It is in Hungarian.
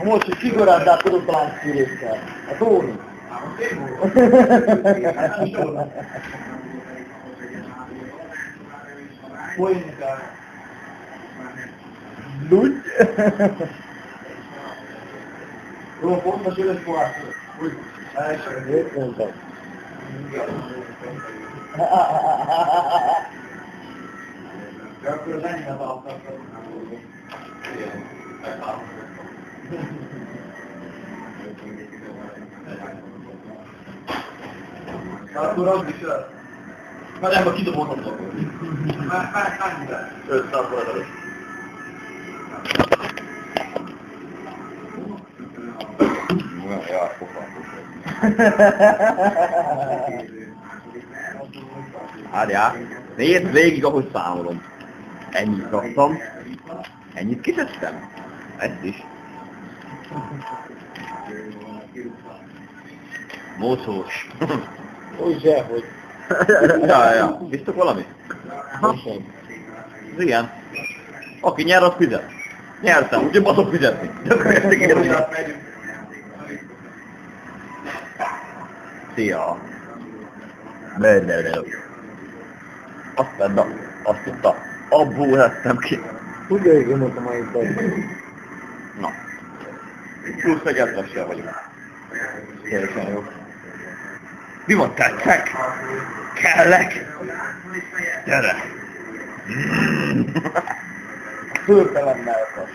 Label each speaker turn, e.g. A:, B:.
A: Most, hogy kigarázdálkodok talán szűréssel. A Tóni. Lúgy. Jó, fontos, hogy ez kovászol. Úgy. Mondtam. De akkor az enyémet alapvettem. Akkor az is el. Már ebben kidobom. Hányra? 500 dolláros.
B: Jaj, pofántos. Várjál, nézd végig, ahogy számolom. Ennyit raktam. Ennyit kiszedtem? Ezt is. Moszós.
A: Úgy se, hogy...
B: Ja. Biztos valamit? Ez ilyen. Aki nyer, az fizet. Nyertem, úgyhogy baszok fizetni. Szia. Azt vedd, azt tudta. Abból lettem ki.
A: Ugye, hogy gondoltam a itt.
B: Na. Plusz meg ezressel vagyunk. Teljesen jó. Mi van, tettek? Kellek? Gyere!
A: Szőrtelen melkas.